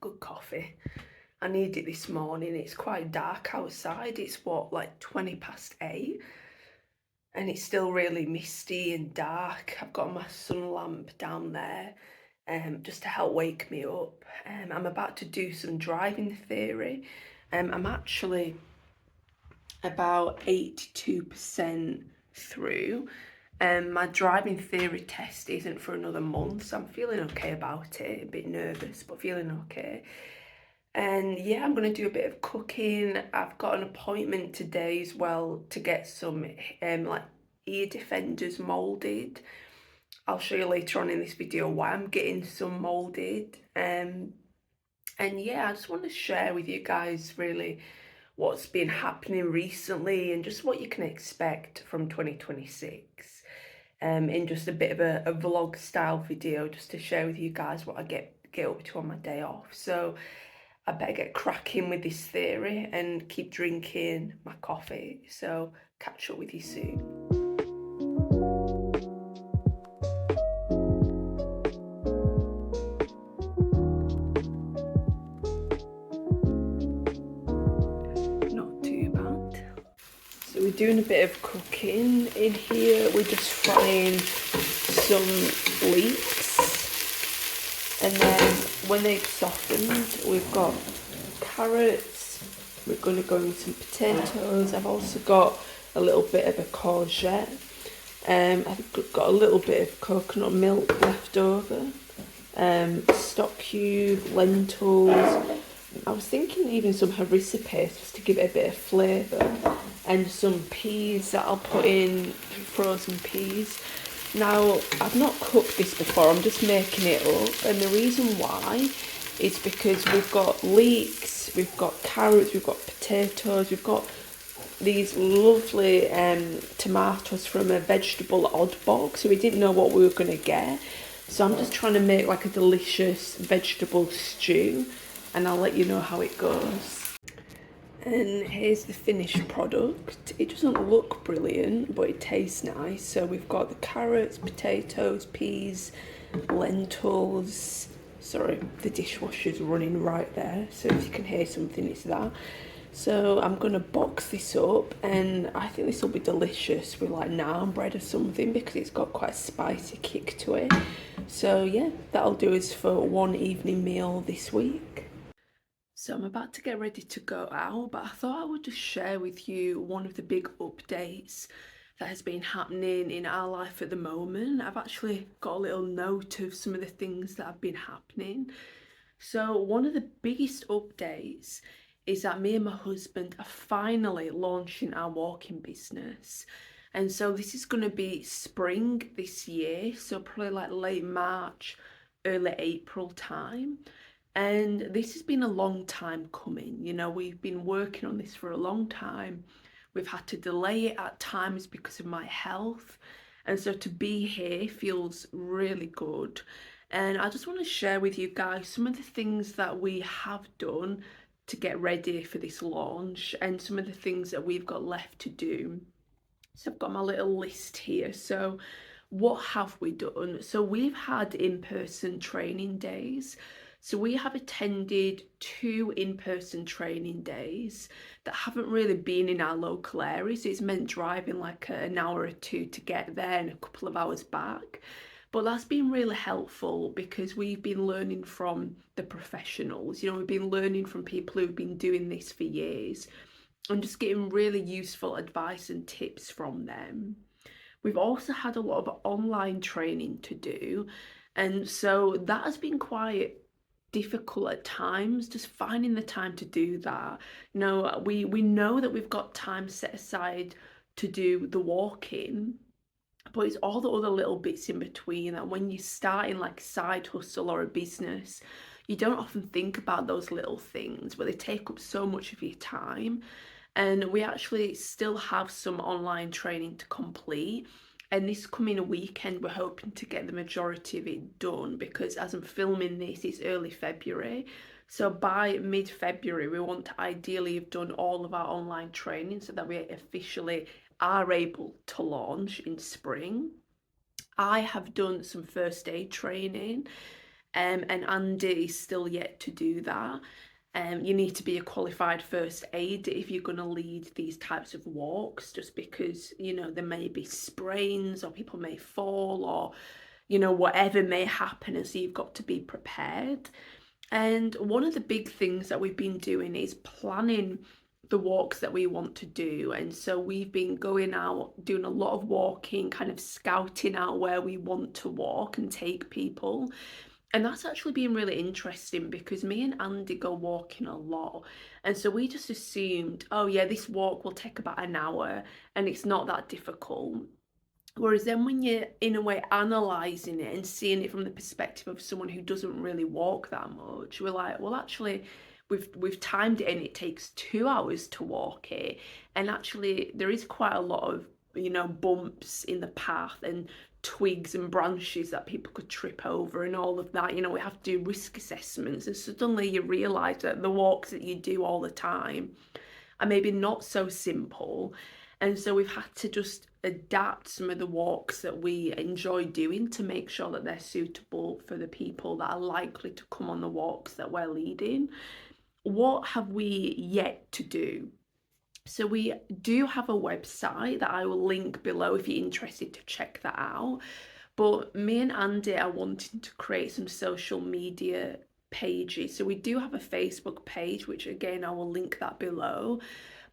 good coffee. I need it this morning. It's quite dark outside. It's what, like 20 past 8, and it's still really misty and dark. I've got my sun lamp down there just to help wake me up. I'm about to do some driving theory. I'm actually about 82% through. My driving theory test isn't for another month, so I'm feeling okay about it. A bit nervous, but feeling okay. And yeah, I'm gonna do a bit of cooking. I've got an appointment today as well to get some like ear defenders molded. I'll show you later on in this video why I'm getting some molded. And yeah, I just want to share with you guys really what's been happening recently and just what you can expect from 2026. In just a bit of a vlog style video, just to share with you guys what I get up to on my day off. So I better get cracking with this theory and keep drinking my coffee. So catch up with you soon. Not too bad. So we're doing a bit of cooking in here. We're just frying some leeks, and then when they've softened, we've got carrots. We're going to go in some potatoes. I've also got a little bit of a courgette. I've got a little bit of coconut milk left over. Stock cube, lentils. I was thinking even some harissa paste just to give it a bit of flavour, and some peas that I'll put in, frozen peas. Now, I've not cooked this before, I'm just making it up, and the reason why is because we've got leeks, we've got carrots, we've got potatoes, we've got these lovely tomatoes from a vegetable odd box, so we didn't know what we were going to get. So I'm just trying to make like a delicious vegetable stew, and I'll let you know how it goes. And here's the finished product. It doesn't look brilliant, but it tastes nice. So we've got the carrots, potatoes, peas, lentils. Sorry, the dishwasher's running right there, so if you can hear something, it's that. So I'm gonna box this up, and I think this will be delicious with like naan bread or something, because it's got quite a spicy kick to it. So yeah, that'll do us for one evening meal this week. So I'm about to get ready to go out, but I thought I would just share with you one of the big updates that has been happening in our life at the moment. I've actually got a little note of some of the things that have been happening. So one of the biggest updates is that me and my husband are finally launching our walking business. And so this is going to be spring this year, so probably like late March, early April time. And this has been a long time coming. You know, we've been working on this for a long time. We've had to delay it at times because of my health. And so to be here feels really good. And I just want to share with you guys some of the things that we have done to get ready for this launch, and some of the things that we've got left to do. So I've got my little list here. So what have we done? So we've had in-person training days. So we have attended 2 in-person training days that haven't really been in our local area. So it's meant driving like an hour or 2 to get there and a couple of hours back. But that's been really helpful because we've been learning from the professionals. You know, we've been learning from people who've been doing this for years, and just getting really useful advice and tips from them. We've also had a lot of online training to do, and so that has been quite difficult at times, just finding the time to do that. You know, we know that we've got time set aside to do the walking, but it's all the other little bits in between that when you're starting like side hustle or a business, you don't often think about those little things, but they take up so much of your time. And we actually still have some online training to complete, and this coming weekend we're hoping to get the majority of it done, because as I'm filming this, it's early February, so by mid-February we want to ideally have done all of our online training so that we officially are able to launch in spring. I have done some first aid training, and Andy is still yet to do that. You need to be a qualified first aider if you're going to lead these types of walks, just because, you know, there may be sprains or people may fall or, you know, whatever may happen, and so you've got to be prepared. And one of the big things that we've been doing is planning the walks that we want to do. And so we've been going out, doing a lot of walking, kind of scouting out where we want to walk and take people. And that's actually been really interesting because me and Andy go walking a lot. And so we just assumed, oh yeah, this walk will take about an hour and it's not that difficult. Whereas then when you're in a way analysing it and seeing it from the perspective of someone who doesn't really walk that much, we're like, well, actually, we've timed it and it takes 2 hours to walk it. And actually there is quite a lot of, you know, bumps in the path and twigs and branches that people could trip over and all of that. You know, we have to do risk assessments, and suddenly you realise that the walks that you do all the time are maybe not so simple. And so we've had to just adapt some of the walks that we enjoy doing to make sure that they're suitable for the people that are likely to come on the walks that we're leading. What have we yet to do? So we do have a website that I will link below if you're interested to check that out. But me and Andy are wanting to create some social media pages. So we do have a Facebook page, which again, I will link that below.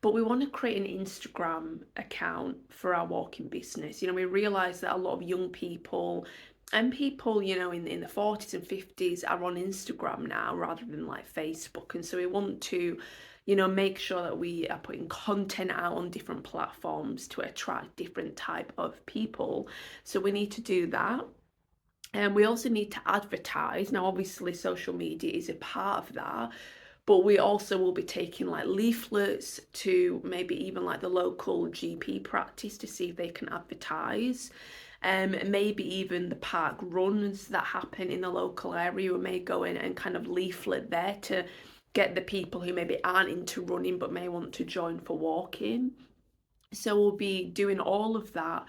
But we want to create an Instagram account for our walking business. You know, we realise that a lot of young people and people, you know, in the 40s and 50s are on Instagram now rather than like Facebook. And so we want to, you know, make sure that we are putting content out on different platforms to attract different type of people. So we need to do that. And we also need to advertise. Now, obviously, social media is a part of that, but we also will be taking like leaflets to maybe even like the local GP practice to see if they can advertise. Maybe even the park runs that happen in the local area, we may go in and kind of leaflet there to get the people who maybe aren't into running but may want to join for walking. So we'll be doing all of that,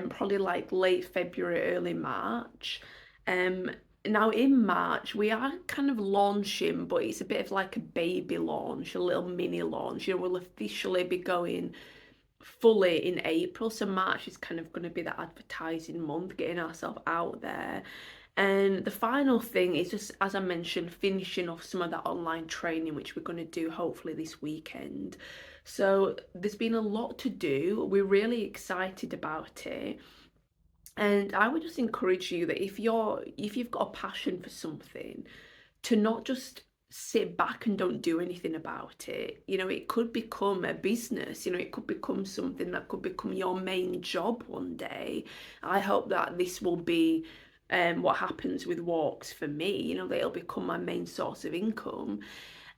probably like late February, early March. Now in March we are kind of launching, but it's a bit of like a baby launch, a little mini launch. You know, we'll officially be going fully in April, so March is kind of going to be the advertising month, getting ourselves out there. And the final thing is just, as I mentioned, finishing off some of that online training, which we're going to do hopefully this weekend. So there's been a lot to do. We're really excited about it. And I would just encourage you that if you've got a passion for something, to not just sit back and don't do anything about it. You know, it could become a business, you know, it could become something that could become your main job one day. I hope that this will be what happens with walks for me, you know, that it'll become my main source of income.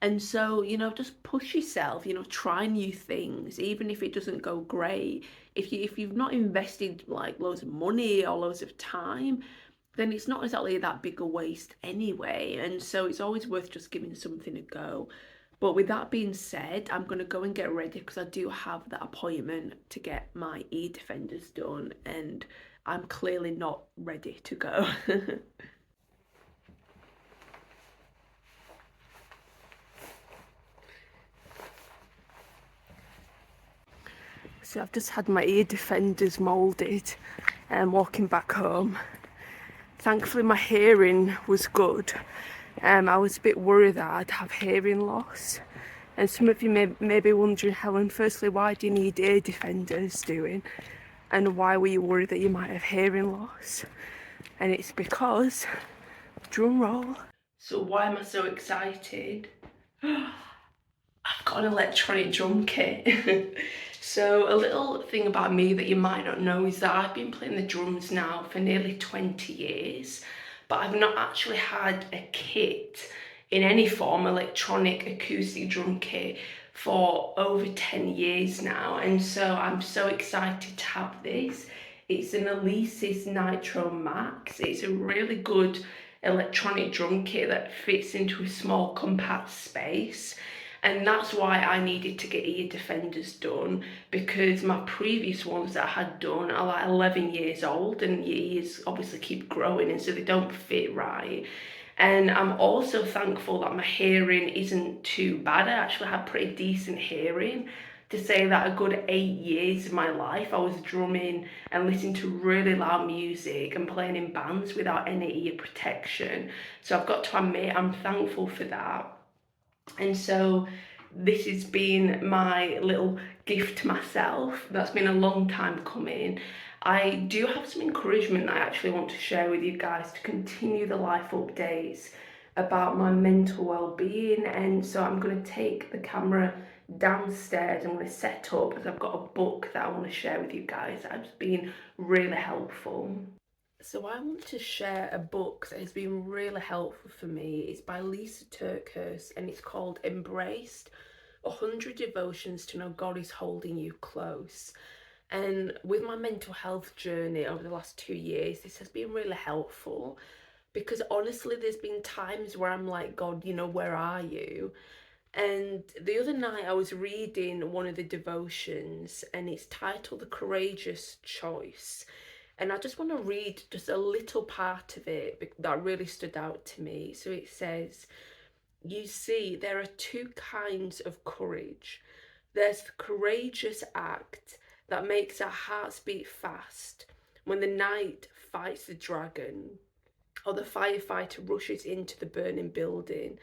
And so, you know, just push yourself, you know, try new things, even if it doesn't go great. If you've not invested like loads of money or loads of time, then it's not exactly that big a waste anyway. And so it's always worth just giving something a go. But with that being said, I'm going to go and get ready because I do have that appointment to get my ear defenders done, and I'm clearly not ready to go. So I've just had my ear defenders moulded and walking back home. Thankfully my hearing was good. I was a bit worried that I'd have hearing loss. And some of you may be wondering, Helen, firstly, why do you need ear defenders doing? And why were you worried that you might have hearing loss? And it's because, drum roll. So why am I so excited? I've got an electronic drum kit. So a little thing about me that you might not know is that I've been playing the drums now for nearly 20 years, but I've not actually had a kit in any form, electronic acoustic drum kit, for over 10 years now. And so I'm so excited to have this. It's an Alesis Nitro Max. It's a really good electronic drum kit that fits into a small compact space. And that's why I needed to get ear defenders done, because my previous ones that I had done are like 11 years old, and your ears obviously keep growing, and so they don't fit right. And I'm also thankful that my hearing isn't too bad. I actually had pretty decent hearing. To say that a good 8 years of my life I was drumming and listening to really loud music and playing in bands without any ear protection. So I've got to admit, I'm thankful for that. And so this has been my little gift to myself. That's been a long time coming. I do have some encouragement that I actually want to share with you guys to continue the life updates about my mental well-being. And so I'm going to take the camera downstairs. I'm going to set up, as I've got a book that I want to share with you guys that has been really helpful. So I want to share a book that has been really helpful for me. It's by Lysa TerKeurst, and it's called Embraced: 100 Devotions to Know God is Holding You Close. And with my mental health journey over the last 2 years, this has been really helpful, because honestly, there's been times where I'm like, God, where are you? And the other night I was reading one of the devotions, and it's titled The Courageous Choice. And I just want to read just a little part of it that really stood out to me. So it says, you see, there are two kinds of courage. There's the courageous act that makes our hearts beat fast when the knight fights the dragon, or the firefighter rushes into the burning building.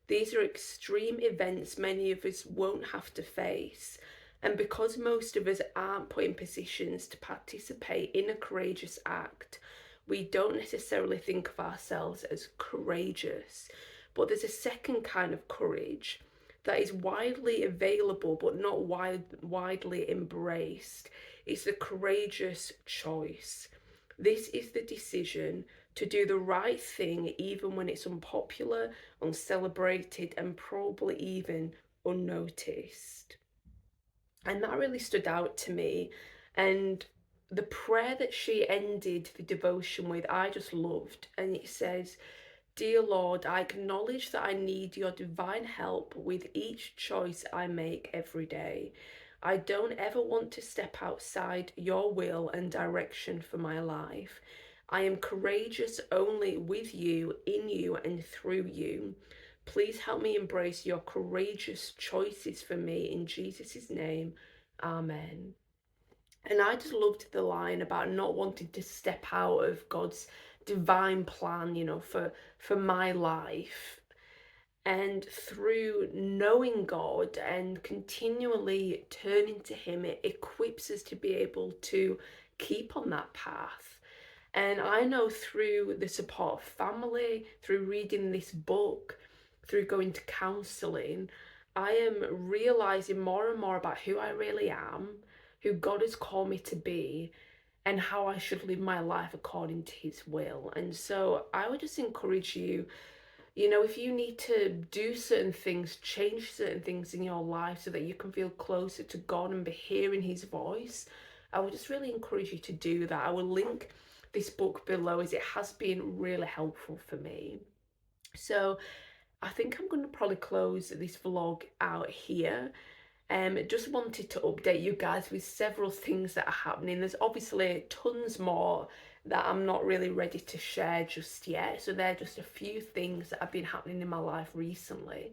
These are extreme events many of us won't have to face. And because most of us aren't put in positions to participate in a courageous act, we don't necessarily think of ourselves as courageous. But there's a second kind of courage that is widely available but not widely embraced. It's the courageous choice. This is the decision to do the right thing even when it's unpopular, uncelebrated, and probably even unnoticed. And that really stood out to me. And the prayer that she ended the devotion with, I just loved. And it says, Dear Lord, I acknowledge that I need your divine help with each choice I make every day. I don't ever want to step outside your will and direction for my life. I am courageous only with you, in you, and through you. Please help me embrace your courageous choices for me in Jesus' name. Amen. And I just loved the line about not wanting to step out of God's divine plan, for my life. And through knowing God and continually turning to Him, it equips us to be able to keep on that path. And I know through the support of family, through reading this book, through going to counselling, I am realising more and more about who I really am, who God has called me to be, and how I should live my life according to His will. And so I would just encourage you, if you need to do certain things, change certain things in your life so that you can feel closer to God and be hearing His voice, I would just really encourage you to do that. I will link this book below, as it has been really helpful for me. So I think I'm going to probably close this vlog out here. Just wanted to update you guys with several things that are happening. There's obviously tons more that I'm not really ready to share just yet. So they're just a few things that have been happening in my life recently.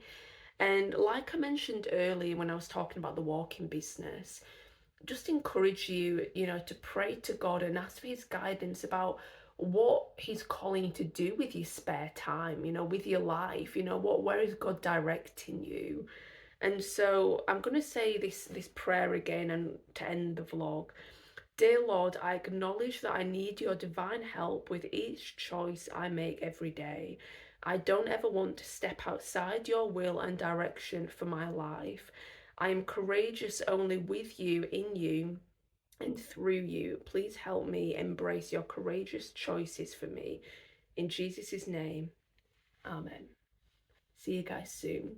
And like I mentioned earlier when I was talking about the walking business, just encourage you, to pray to God and ask for His guidance about what He's calling you to do with your spare time, with your life, where is God directing you? And so I'm going to say this prayer again and to end the vlog. Dear Lord, I acknowledge that I need your divine help with each choice I make every day. I don't ever want to step outside your will and direction for my life. I am courageous only with you, in you, and through you. Please help me embrace your courageous choices for me. In Jesus' name, amen. See you guys soon.